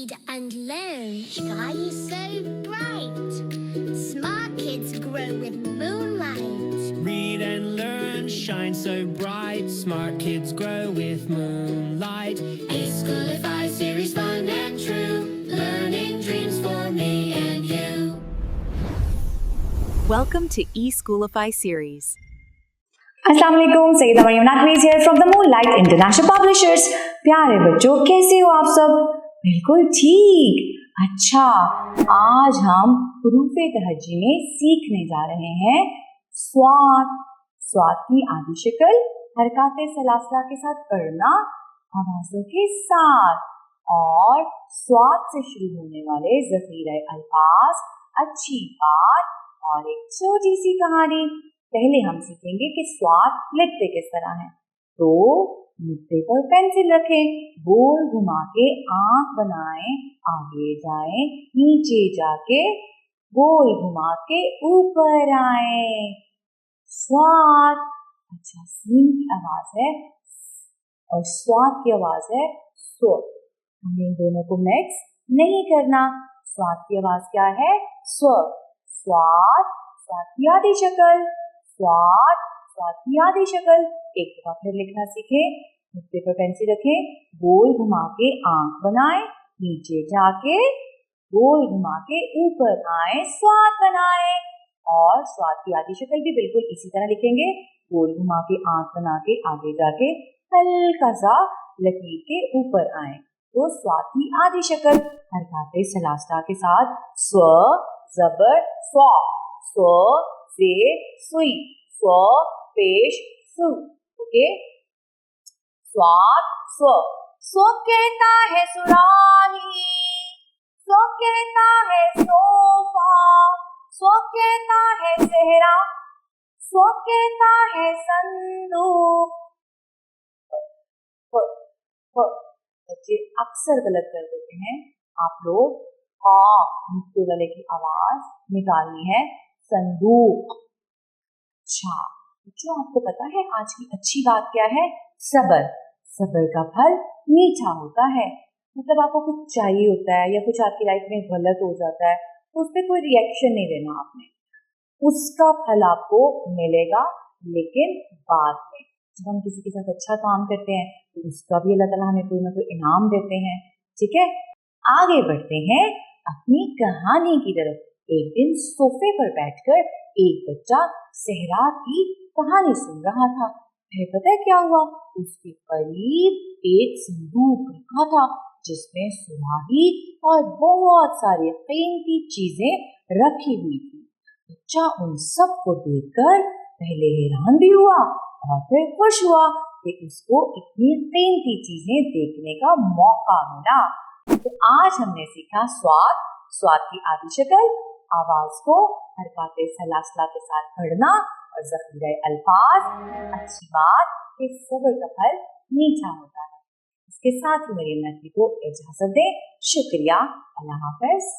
Read and learn. Sky is so bright. Smart kids grow with moonlight. Read and learn, shine so bright. Smart kids grow with moonlight. eSchoolify series, fun and true. Learning dreams for me and you. Welcome to eSchoolify series. अस्सलाम वालेकुम, Syeda Maryam Naqvi's here from the Moonlight International Publishers. प्यारे बच्चों, कैसे हो आप सब? बिल्कुल ठीक। अच्छा, आज हम हुरूफ़े तहज्जी में सीखने जा रहे हैं स्वात। स्वात की आदि शक्ल हरकत सलासला के साथ पढ़ना आवाजों के साथ, और स्वात से शुरू होने वाले ज़ख़ीरा अल्फाज, अच्छी बात और एक छोटी सी कहानी। पहले हम सीखेंगे कि स्वात लिखते किस तरह है। तो लिखते पर पेंसिल रखें, गोल घुमा के आंख बनाएं, आगे जाएं, नीचे जाके गोल घुमा के ऊपर आए। स्वात। अच्छा, सीन की आवाज है और स्वात की आवाज है स्व। हमें दोनों को मिक्स नहीं करना। स्वात की आवाज क्या है? स्व। स्वात। स्वात की आदि शक्ल स्वात। स्वात की आदि शक्ल। एक दफा फिर लिखना सीखें। नुक्ते पर पेंसिल रखें, गोल घुमा के आंख बनाएं, नीचे जाके गोल घुमा के ऊपर आए, स्वात बनाएं। और स्वात की आदि शक्ल भी बिल्कुल इसी तरह लिखेंगे, गोल घुमा के आंख बना के आगे जाके हल्का सा लकीर के ऊपर आए। तो स्वात की आदि शक्ल हरकत सलासला के साथ स्व जबर स्व, स्व से सुई, स्व पेश सु। ओके, स्वात स्व। स्व कहता है सुराही, स्व कहता है सोफा, स्व कहता है चेहरा, स्व कहता है संदूक। बच्चे अक्सर गलत कर देते हैं। आप लोग नुक्ते वाले की आवाज निकालनी है, संदूक। अच्छा बच्चों, आपको पता है आज की अच्छी बात क्या है? सब्र। सब्र का फल मीठा होता है। मतलब आपको कुछ चाहिए होता है या कुछ आपकी लाइफ में गलत हो जाता है, तो उस पर कोई रिएक्शन नहीं देना आपने, उसका फल आपको मिलेगा, लेकिन बाद में। जब हम किसी के साथ अच्छा काम करते हैं तो उसका भी अल्लाह ताला हमें कोई ना कोई इनाम देते हैं। ठीक है, आगे बढ़ते हैं अपनी कहानी की तरफ। एक दिन सोफे पर बैठकर एक बच्चा सहरा की कहानी सुन रहा था। फिर पता है क्या हुआ? उसके करीब एक संदूक रखा था जिसमें सुराही और बहुत सारी कीमती चीजें रखी हुई थी। बच्चा उन सब को देखकर पहले हैरान भी हुआ और फिर खुश हुआ कि उसको इतनी कीमती चीजें देखने का मौका मिला। तो आज हमने सीखा स्वात, स्वात की आदि शक्ल, आवाज को हरकत सलासला के साथ पढ़ना, और ज़ख़ीरा अल्फाज, अच्छी बात कि सब्र का फल मीठा होता है। इसके साथ ही मरियम नकवी को इजाजत दें। शुक्रिया। अल्लाह हाफ़िज़।